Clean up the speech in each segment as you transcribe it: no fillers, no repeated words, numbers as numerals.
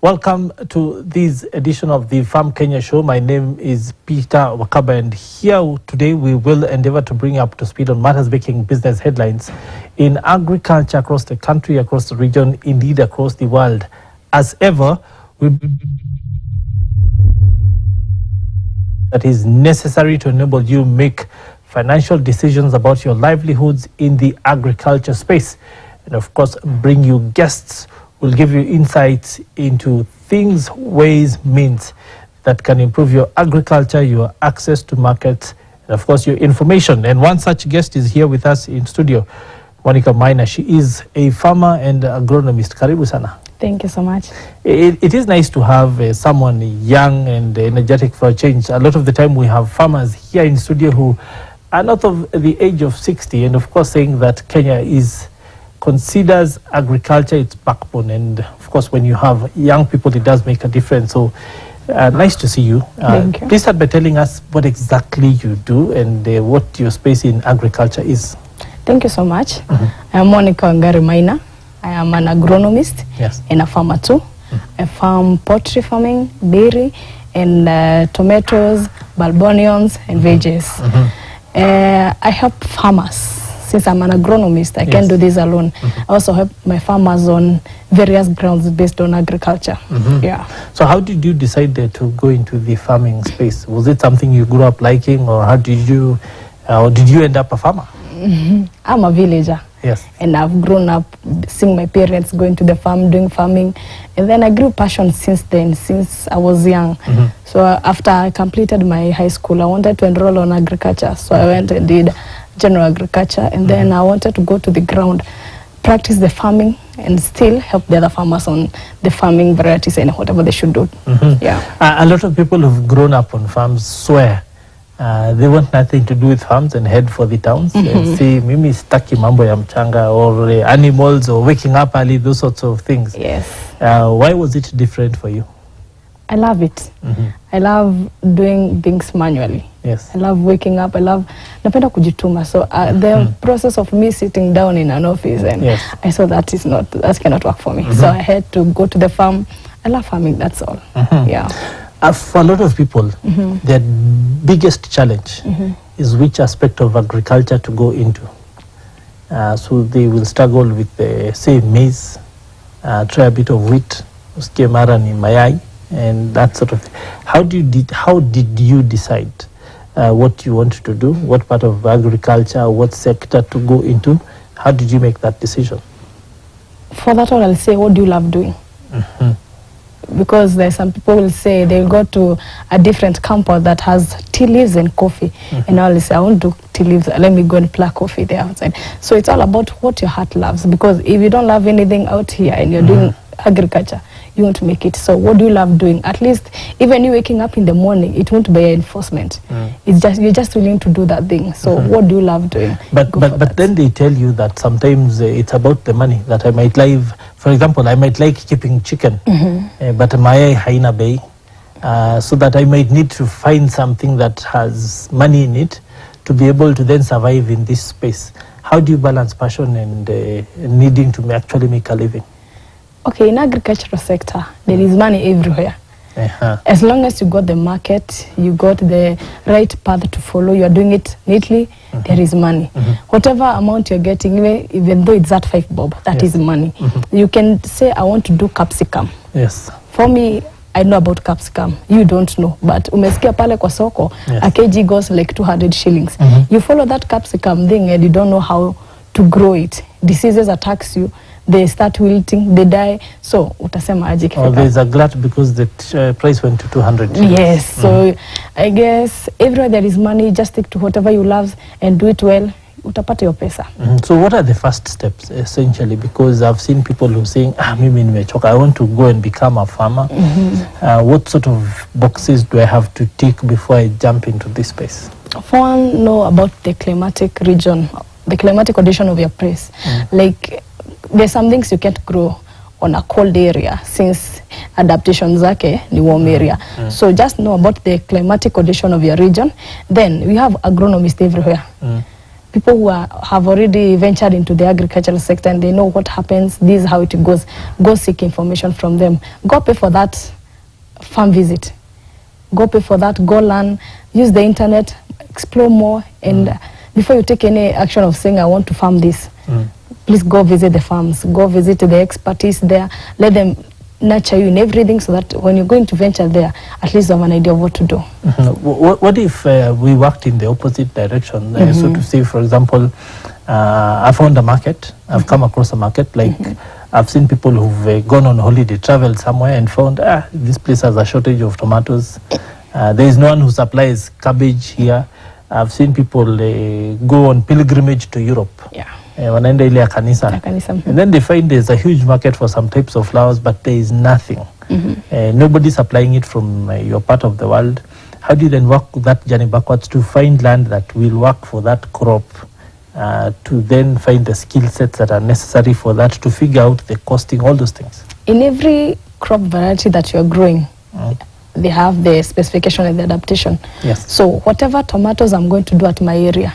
Welcome to this edition of the Farm Kenya Show. My name is Peter Wakaba, and here today we will endeavor to bring you up to speed on matters making business headlines in agriculture across the country, across the region, indeed across the world. As ever, that is necessary to enable you make financial decisions about your livelihoods in the agriculture space. And of course, bring you guests will give you insights into things, ways, means that can improve your agriculture, your access to markets, and of course your information. And one such guest is here with us in studio, Monica Maina. She is a farmer and agronomist. Karibu sana. Thank you so much. It is nice to have someone young and energetic for a change. A lot of the time we have farmers here in studio who are not of the age of 60, and of course saying that Kenya considers agriculture its backbone, and of course when you have young people it does make a difference. So nice to see you. Thank you. Please start by telling us what exactly you do and what your space in agriculture is. Thank you so much. I am Monica Maina. I am an agronomist and a farmer too. I farm poultry farming, dairy, and tomatoes, bulb onions, and veggies. I help farmers. Since I'm an agronomist, I can't do this alone. I also help my farmers on various grounds based on agriculture. Yeah. So how did you decide to go into the farming space? Was it something you grew up liking, or how did you, or did you end up a farmer? I'm a villager. Yes. And I've grown up seeing my parents going to the farm, doing farming. And then I grew passion since then, since I was young. So after I completed my high school, I wanted to enroll on agriculture. So I went and did general agriculture, and then I wanted to go to the ground, practice the farming, and still help the other farmers on the farming varieties and whatever they should do. Yeah. A lot of people who've grown up on farms swear they want nothing to do with farms and head for the towns and say, mimi sitaki mambo ya mchanga, or animals, or waking up early, those sorts of things. Yes. Why was it different for you? I love it. I love doing things manually. Yes. I love waking up. I love napenda kujituma. So the process of me sitting down in an office and I saw that cannot work for me. So I had to go to the farm. I love farming, that's all. Yeah. For a lot of people, their biggest challenge is which aspect of agriculture to go into. So they will struggle with, say, maize, try a bit of wheat, usikie mara ni mayai, and that sort of thing. How did you decide what you wanted to do, what part of agriculture, what sector to go into? How did you make that decision? For that one, I'll say, what do you love doing? Because there's some people will say they'll go to a different campus that has tea leaves and coffee, and I'll say, I won't do tea leaves, let me go and pluck coffee there outside. So it's all about what your heart loves, because if you don't love anything out here and you're doing agriculture, you won't make it. So what do you love doing? At least even you waking up in the morning, it won't be an enforcement. It's just, you're just willing to do that thing. So what do you love doing? But then they tell you that sometimes it's about the money, that I might like, for example, I might like keeping chicken, but mayai haina bei, so that I might need to find something that has money in it to be able to then survive in this space. How do you balance passion and needing to actually make a living? Okay, in agricultural sector, there is money everywhere. As long as you got the market, you got the right path to follow, you are doing it neatly, there is money. Whatever amount you're getting, even though it's at 5 bob, that is money. You can say, I want to do capsicum. Yes. For me, I know about capsicum. You don't know, but umesikia pale kwa soko, a kg goes like 200 shillings. You follow that capsicum thing and you don't know how to grow it. Diseases attacks you. They start wilting, they die. So utasema aje kifika? There's a glut because the price went to 200. Yes. So I guess everywhere there is money, just stick to whatever you love and do it well. Utapata your pesa. So what are the first steps essentially? Because I've seen people who are saying, mimi nimechoka, I want to go and become a farmer. What sort of boxes do I have to tick before I jump into this space? For one, know about the climatic region, the climatic condition of your place. Like, there's some things you can't grow on a cold area since adaptation zake ni warm area. So just know about the climatic condition of your region. Then we have agronomists everywhere. people who have already ventured into the agricultural sector and they know what happens, this is how it goes. Go seek information from them. Go pay for that farm visit. Go pay for that. Go learn. Use the internet. Explore more. And before you take any action of saying, I want to farm this, please go visit the farms. Go visit the expertise there. Let them nurture you in everything so that when you're going to venture there, at least you have an idea of what to do. What if we worked in the opposite direction? So to say, for example, I found a market, I've come across a market, like I've seen people who've gone on holiday, traveled somewhere and found, this place has a shortage of tomatoes. There is no one who supplies cabbage here. I've seen people go on pilgrimage to Europe. Wanaenda ile ya kanisa. And then they find there's a huge market for some types of flowers, but there is nothing. Nobody supplying it from your part of the world. How do you then work that journey backwards to find land that will work for that crop, to then find the skill sets that are necessary for that, to figure out the costing, all those things? In every crop variety that you're growing, they have the specification and the adaptation. Yes. So whatever tomatoes I'm going to do at my area,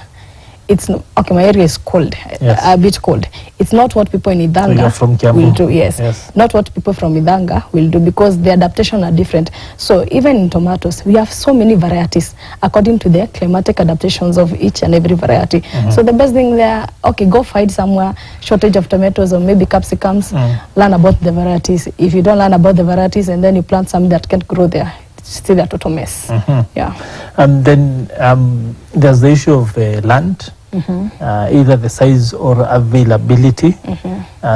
it's not, okay, my area is cold, a bit cold. It's not what people in Idanga will do. Yes. Not what people from Idanga will do, because the adaptation are different. So even in tomatoes, we have so many varieties according to the climatic adaptations of each and every variety. So the best thing there, okay, go find somewhere shortage of tomatoes or maybe capsicums, learn about the varieties. If you don't learn about the varieties and then you plant something that can't grow there, it's still a total mess. And then there's the issue of land. Either the size or availability.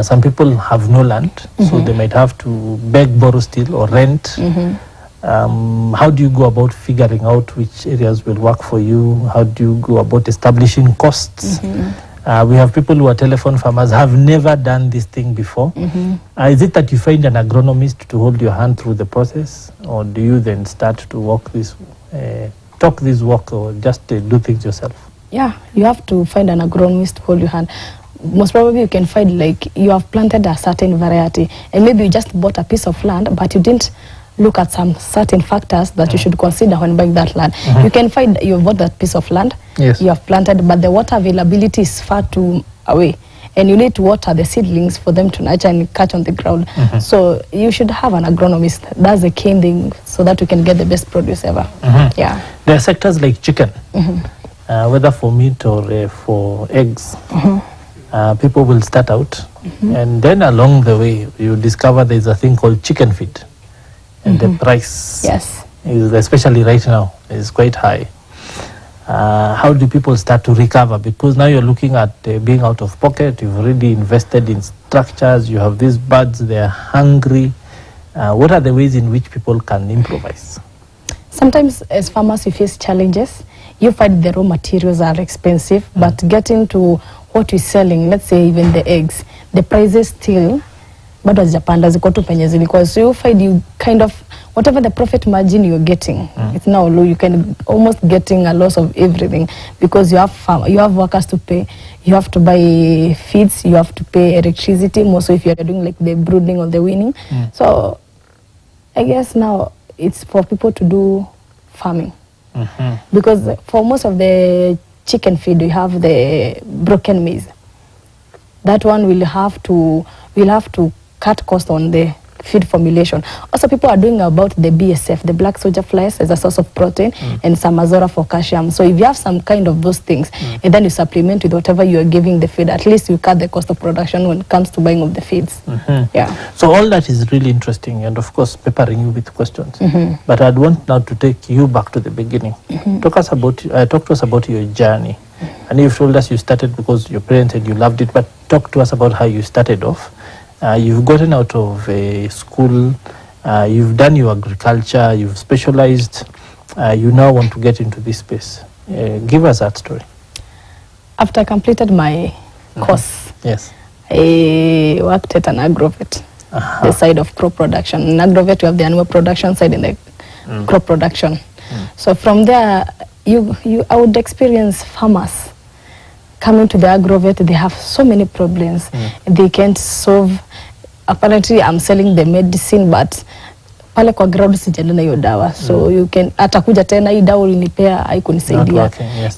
Some people have no land, so they might have to beg, borrow still, or rent. How do you go about figuring out which areas will work for you? How do you go about establishing costs? We have people who are telephone farmers, have never done this thing before. Is it that you find an agronomist to hold your hand through the process, or do you then start to walk this, talk this walk, or just do things yourself? Yeah, you have to find an agronomist to hold your hand. Most probably you can find, like, you have planted a certain variety and maybe you just bought a piece of land, but you didn't look at some certain factors that you should consider when buying that land. You can find you bought that piece of land, you have planted, but the water availability is far too away. And you need to water the seedlings for them to nurture and catch on the ground. So you should have an agronomist. That's the key thing, so that you can get the best produce ever. Yeah. There are sectors like chicken. Whether for meat or for eggs, people will start out, and then along the way you discover there's a thing called chicken feed, and the price, is, especially right now, is quite high. How do people start to recover? Because now you're looking at being out of pocket. You've already invested in structures. You have these birds, they're hungry. What are the ways in which people can improvise? Sometimes as farmers we face challenges. You find the raw materials are expensive, but getting to what we're selling, let's say even the eggs, the prices still, but as Japan does go to pennies, because you find you kind of, whatever the profit margin you're getting, it's now low. You can almost getting a loss of everything, because you have workers to pay, you have to buy feeds, you have to pay electricity, more so if you're doing like the brooding or the weaning. So I guess now it's for people to do farming. Because for most of the chicken feed, we have the broken maize. That one we'll have to cut cost on the feed formulation. Also, people are doing about the BSF, the black soldier flies, as a source of protein, and some azora for calcium. So if you have some kind of those things, and then you supplement with whatever you are giving the feed, at least you cut the cost of production when it comes to buying of the feeds. So all that is really interesting, and of course peppering you with questions. But I'd want now to take you back to the beginning. Talk to us about your journey. And you've told us you started because your parents said you loved it, but talk to us about how you started off. You've gotten out of school, you've done your agriculture, you've specialized, you now want to get into this space. Give us that story. After I completed my course, I worked at an agrovet, the side of crop production. In agrovet, we have the animal production side and the crop production. So from there, I would experience farmers coming to the agrovet. They have so many problems. They can't solve. Apparently, I'm selling the medicine, but pale kwa ground sijaenda hiyo dawa. So you can atakuja tena hii dawa ulinipea haikunisaidia.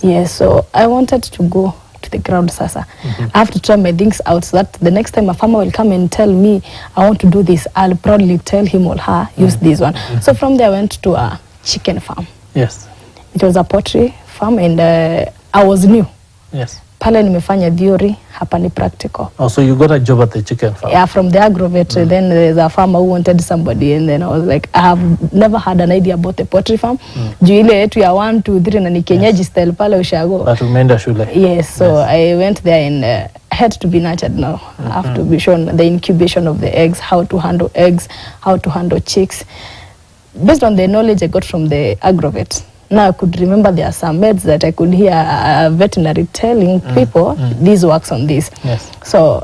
Yes, so I wanted to go to the ground sasa. I have to try my things out so that the next time a farmer will come and tell me I want to do this, I'll proudly tell him or her, use this one. So from there I went to a chicken farm. Yes. It was a poultry farm and I was new. Yes. Pale nimefanya theory, hapa ni practical. Oh, so you got a job at the chicken farm? Yeah, from the agrovet. Then there's a farmer who wanted somebody, and then I was like, I have never had an idea about the poultry farm. Juu ile yetu ya 1, 2, 3 na ni kienyeji style pale ushago. But umeenda shule? Yes, so I went there and had to be nurtured now. I have to be shown the incubation of the eggs, how to handle eggs, how to handle chicks. Based on the knowledge I got from the agrovet. Now I could remember there are some meds that I could hear a veterinary telling people this works on this. Yes. So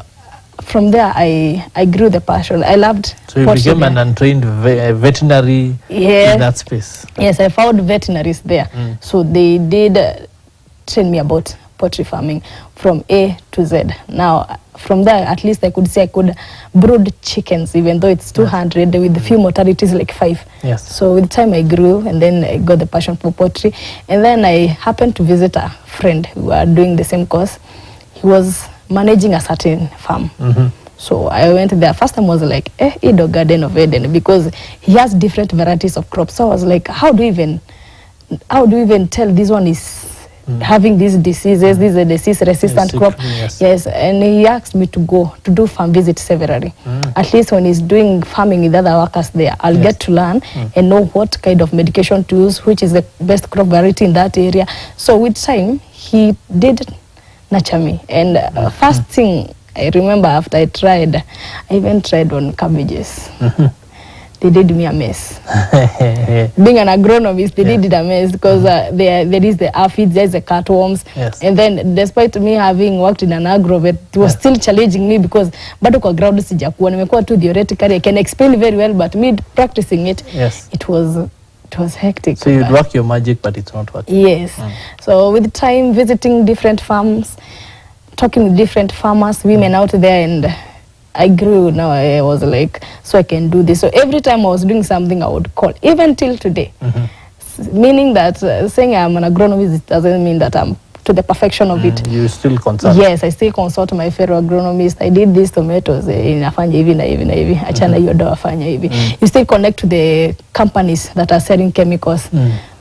from there I grew the passion. I loved. So you became an untrained veterinary in that space. Yes, I found veterinaries there. So they did train me about poultry farming from A to Z. Now from there at least I could say I could brood chickens even though it's 200 with a few mortalities like 5. Yes. So with time I grew and then I got the passion for poultry, and then I happened to visit a friend who were doing the same course. He was managing a certain farm. So I went there. First time was like, Edo Garden of Eden, because he has different varieties of crops. So I was like, how do you even tell this one is having these diseases, this is a disease resistant crop? Yes, and he asked me to go to do farm visits severally. At least when he's doing farming with other workers there, I'll get to learn and know what kind of medication to use, which is the best crop variety in that area. So with time, he did nurture me. And first thing I remember after I even tried on cabbages. They did me a mess. Being an agronomist, they did a mess because there is the aphids, there's the cutworms. And then despite me having worked in an agrovet, it was still challenging me because bado kwa ground sijakuwa, nimekuwa tu theoretically. I can explain very well, but me practicing it, it was hectic. So you'd work your magic, but it's not working. Yes. So with time, visiting different farms, talking with different farmers, women out there, and I grew. Now I was like, so I can do this. So every time I was doing something, I would call, even till today. Meaning that saying I'm an agronomist doesn't mean that I'm to the perfection of it. You still consult? Yes, I still consult my fellow agronomist. I did these tomatoes inafanya hivi na hivi na hivi. Achana hiyo dawa fanya hivi. You still connect to the companies that are selling chemicals.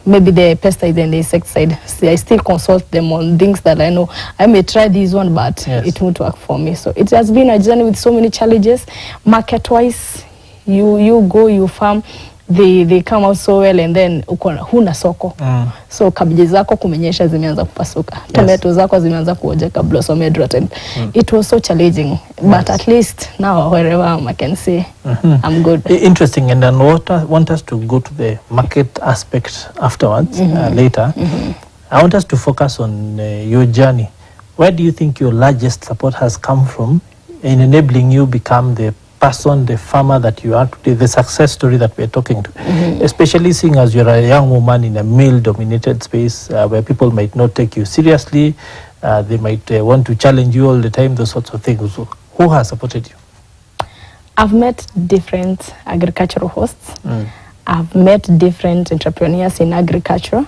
Maybe the pesticide and the insecticide. I still consult them on things that I know. I may try this one, but it won't work for me. So it has been a journey with so many challenges. Market-wise, you go, you farm, they come out so well, and then huna soko. So kabeji zako kumenyesha zimeanza kupasuka. Tomato zako zimeanza kuojeka, blossom rotten. It was so challenging, but at least now wherever I can say I'm good. Interesting. And then want us to go to the market aspect afterwards, later. I want us to focus on your journey. Where do you think your largest support has come from in enabling you become the person, the farmer that you are today, the success story that we're talking to, especially seeing as you're a young woman in a male-dominated space where people might not take you seriously, they might want to challenge you all the time, those sorts of things. So who has supported you? I've met different agricultural hosts. I've met different entrepreneurs in agriculture.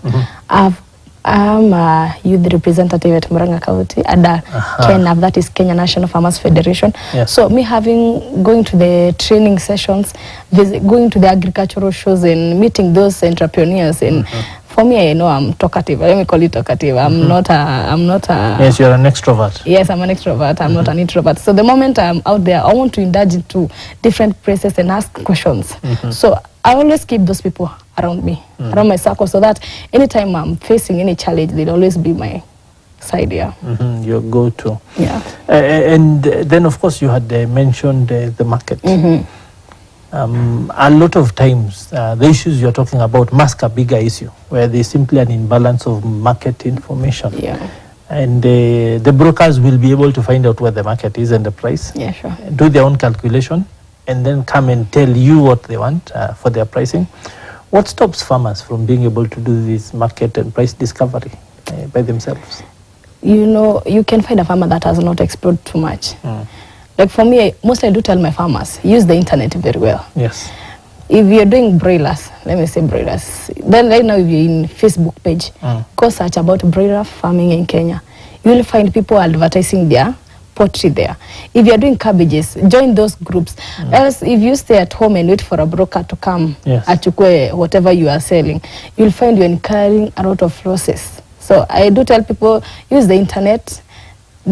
I'm a youth representative at Murang'a County at KNAF, that is Kenya National Farmers Federation. So me going to the training sessions, going to the agricultural shows and meeting those entrepreneurs, and for me, I know I'm talkative. Let me call it talkative. I'm not a. Yes, you're an extrovert. Yes, I'm an extrovert. I'm not an introvert. So the moment I'm out there, I want to indulge into different places and ask questions. So I always keep those people around me, around my circle, so that anytime I'm facing any challenge, they'll always be my side. Your go-to. And then, of course, you had mentioned the market. A lot of times, the issues you're talking about mask a bigger issue, where there's simply an imbalance of market information. And the brokers will be able to find out where the market is and the price, do their own calculation, and then come and tell you what they want for their pricing. What stops farmers from being able to do this market and price discovery by themselves? You know, you can find a farmer that has not explored too much. Like for me, mostly I do tell my farmers, use the internet very well. Yes. If you're doing broilers, let me say broilers, then right now if you're in Facebook page, go search about broiler farming in Kenya. you will find people advertising their poultry there. If you are doing cabbages, join those groups. Else, if you stay at home and wait for a broker to come achukue whatever you are selling, you'll find you're incurring a lot of losses. So I do tell people, use the internet,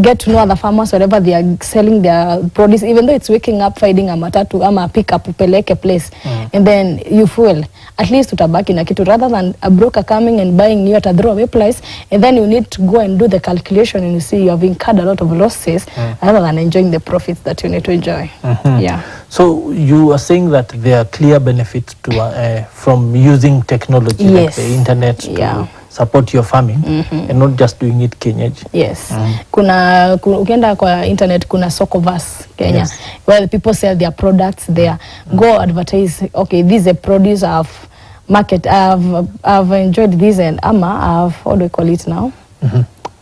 get to know other farmers wherever they are selling their produce, even though it's waking up, finding a matatu ama pick up upeleke place, and then you fuel. At least utabaki na kitu, rather than a broker coming and buying you at a throwaway price, and then you need to go and do the calculation and you see you have incurred a lot of losses rather than enjoying the profits that you need to enjoy. Yeah. So you are saying that there are clear benefits to from using technology, like the internet, to support your farming and not just doing it kienyeji. Yes. Ukienda kwa internet kuna Sokovas Kenya, where the people sell their products there. Go advertise, okay, this is a produce of market, I've enjoyed this, and what do we call it now?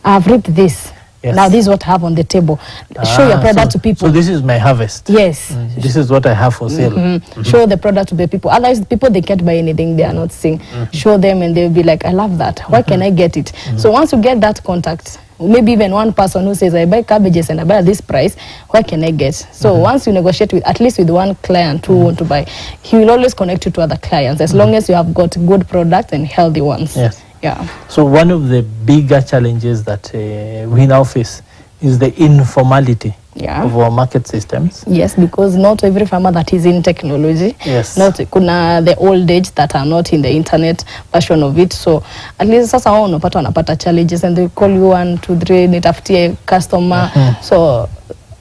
I've reaped this. Now this is what I have on the table. Show your product to people. So this is my harvest. Yes. This is what I have for sale. Show the product to the people. Otherwise, people, they can't buy anything they are not seeing. Show them and they'll be like, I love that. Why can I get it? So once you get that contact, maybe even one person who says, I buy cabbages and I buy this price, where can I get? So once you negotiate with, at least with one client who want to buy, he will always connect you to other clients, as long as you have got good products and healthy ones. Yes. Yeah. So one of the bigger challenges that we now face is the informality of our market systems. Yes, because not every farmer that is in technology. Yes. Not kuna the old age that are not in the internet version of it. So at least sasa wao wanapata challenges and they call you 1, 2, 3 nitafutie customer. So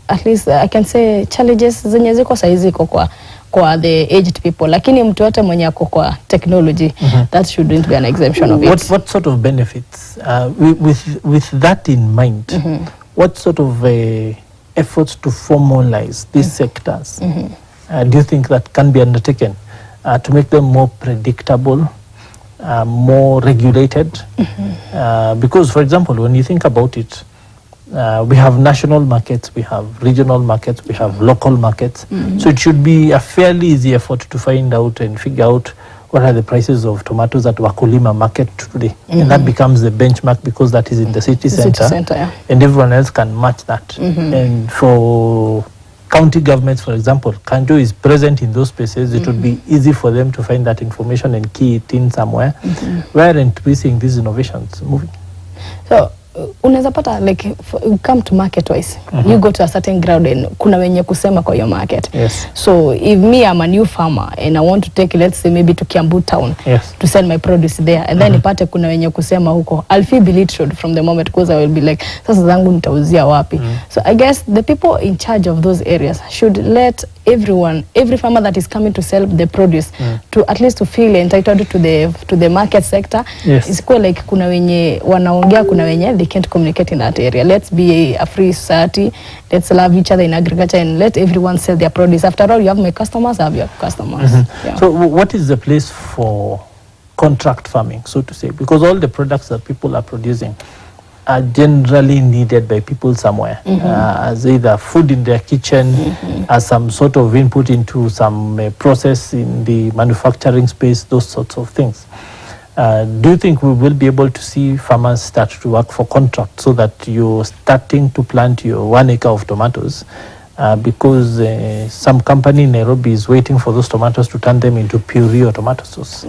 at least I can say challenges zenye ziko saizi kwa the aged people, lakini mtu yote mwenye ako kwa technology, that shouldn't be an exemption of it. What sort of benefits with that in mind? What sort of efforts to formalize these sectors do you think that can be undertaken to make them more predictable, more regulated? Because, for example, when you think about it, we have national markets, we have regional markets, we have local markets. So it should be a fairly easy effort to find out and figure out what are the prices of tomatoes at Wakulima market today. And that becomes the benchmark, because that is in the city center, and everyone else can match that. And for county governments, for example, Kanjo is present in those spaces. It would be easy for them to find that information and key it in somewhere. Where aren't we seeing these innovations moving? So unaweza pata, like, you come to market wise, you go to a certain ground and kuna wenye kusema kwa your market. So if me, I'm a new farmer and I want to take, let's say, maybe to Kiambu town to sell my produce there, and then ipate kuna wenye kusema huko, I'll feel belittled from the moment, because I will be like, sasa zangu nitauzia wapi? So I guess the people in charge of those areas should let every farmer that is coming to sell the produce to at least to feel entitled to the market sector. It's quite like kuna wenye wanaongea, kuna wenye they can't communicate in that area. Let's be a free society. Let's love each other in agriculture and let everyone sell their produce. After all, you have my customers, I have your customers. So what is the place for contract farming, so to say? Because all the products that people are producing are generally needed by people somewhere, as either food in their kitchen, as some sort of input into some process in the manufacturing space, those sorts of things. Do you think we will be able to see farmers start to work for contract, so that you're starting to plant your 1 acre of tomatoes because some company in Nairobi is waiting for those tomatoes to turn them into puree or tomato sauce?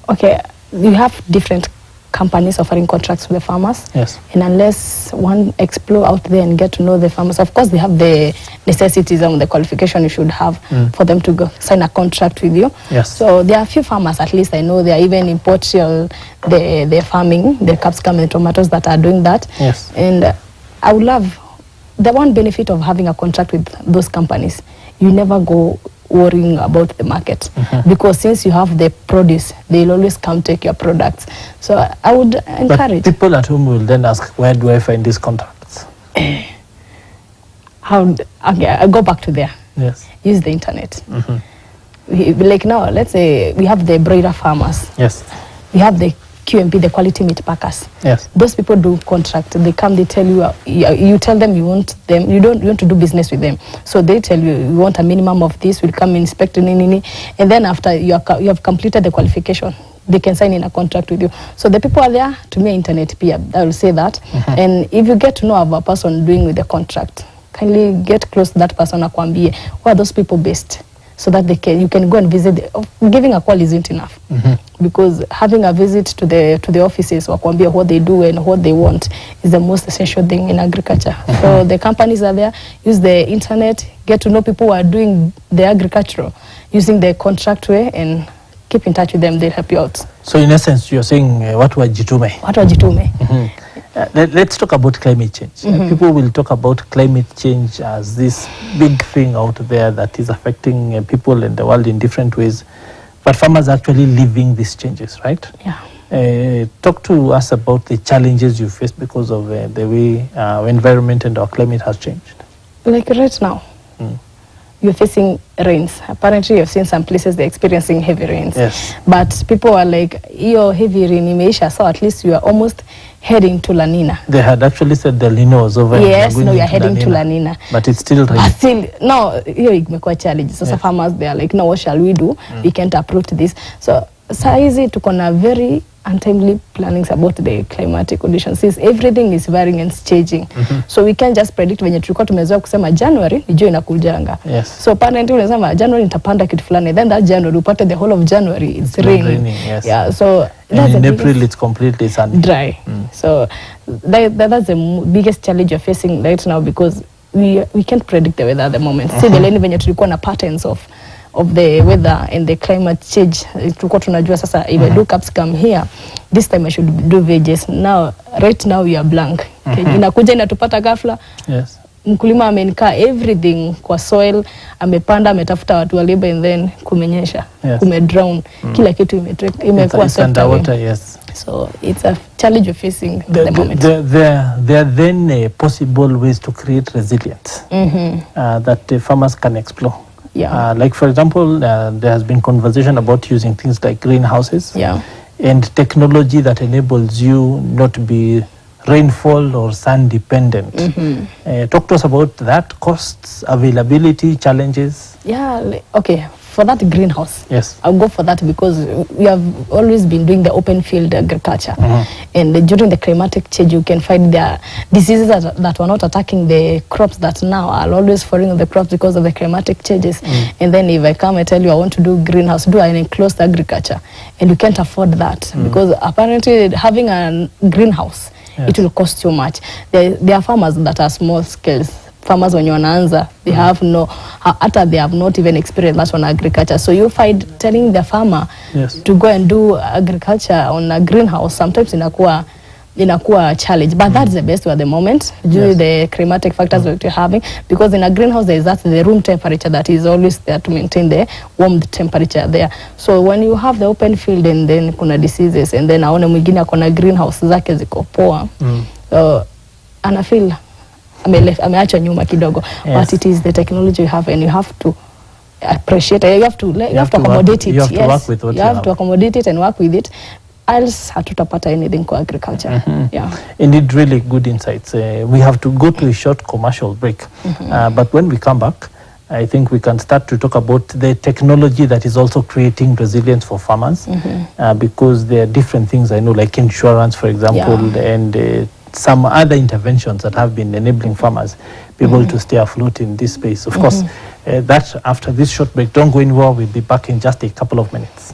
Okay, you have different companies offering contracts to the farmers. And unless one explore out there and get to know the farmers, of course they have the necessities and the qualification you should have for them to go sign a contract with you. So there are a few farmers, at least I know, they are even in Portugal, they're farming the capsicum and tomatoes that are doing that. And I would love, the one benefit of having a contract with those companies, you never go worrying about the market, because since you have the produce, they'll always come take your products. So I would encourage. But people at home will then ask, where do I find these contracts? Okay, I go back to there. Use the internet. Like now, let's say we have the broiler farmers. We have the QMP, the quality meat packers. Those people do contract. They come, they tell you, you tell them you want them, you want to do business with them. So they tell you, you want a minimum of this, we'll come inspect, and then after you have completed the qualification, they can sign in a contract with you. So the people are there to me internet peer. I will say that. And if you get to know of a person doing with the contract, kindly get close to that person akwambie, who are those people based? So that you can go and visit. Giving a call isn't enough, because having a visit to the offices, wakwambia what they do and what they want, is the most essential thing in agriculture. So the companies are there, use the internet, get to know people who are doing the agricultural using the contract way, and keep in touch with them. They'll help you out. So in essence, you're saying watu wajitume. Watu wajitume. Let's talk about climate change. People will talk about climate change as this big thing out there that is affecting people in the world in different ways. But farmers are actually living these changes, right? Yeah. Talk to us about the challenges you face because of the way our environment and our climate has changed. Like right now, you're facing rains. Apparently, you've seen some places they're experiencing heavy rains. Yes. But people are like, your heavy rain imeisha, so at least you are almost heading to La Nina. They had actually said the Nino was over. Yes, no, you're heading to La Nina. But it's still raining. But still, no, hiyo imekuwa challenge. So some farmers, they are like, no, what shall we do? We can't approach this. So, saizi tuko na very untimely plannings about the climatic conditions. Since everything is varying and changing. So we can't just predict venye tulikuwa tumezoea kusema January, ni jua inakujanga. Yes. So apparently unasema January nitapanda kitu fulani. Then that January, upate the whole of January, it's raining. Yes. Yeah, so and in April, it's completely sunny. Dry. So that's the biggest challenge you're facing right now, because we can't predict the weather at the moment. See the venye tulikuwa na patterns of the weather and the climate change. Tulikuwa tunajua sasa, if I do caps come here, this time I should do veggies. Now, right now we are blank. Okay? Inakuja inatupata ghafla. Yes. Mkulima amenika everything kwa soil, amepanda, ametafuta watu wa labor, and then kumenyesha, kumedrown. Kila kitu imekuwa underwater, yes. So it's a challenge we're facing at the moment. There are then possible ways to create resilience that farmers can explore. Yeah. Like for example, there has been conversation about using things like greenhouses and technology that enables you not to be rainfall or sun dependent. Talk to us about that, costs, availability, challenges. Yeah, okay. For that greenhouse, yes, I'll go for that, because we have always been doing the open field agriculture. And during the climatic change, you can find the diseases that were not attacking the crops that now are always falling on the crops because of the climatic changes. And then if I come and tell you I want to do greenhouse, do an enclosed agriculture, and you can't afford that, because apparently having a greenhouse, it will cost you much. There are farmers that are small scales. Farmers when you wanaanza, they have they have not even experienced much on agriculture. So you find telling the farmer to go and do agriculture on a greenhouse, sometimes inakuwa a challenge. But that's the best way at the moment, due to the climatic factors that you're having. Because in a greenhouse, there is the room temperature that is always there to maintain the warm temperature there. So when you have the open field and then kuna diseases, and then aone mwingine akona greenhouse zake ziko poa, anafeel ameacha nyuma kidogo. But it is the technology you have, and you have to appreciate it. You have to accommodate it. You have to work with what you have. To accommodate it and work with it. Else hatutapata anything for agriculture. Indeed, really good insights. We have to go to a short commercial break. But when we come back, I think we can start to talk about the technology that is also creating resilience for farmers, because there are different things I know, like insurance, for example, and some other interventions that have been enabling farmers be able to stay afloat in this space. Of course, that after this short break. Don't go anywhere. We'll be back in just a couple of minutes.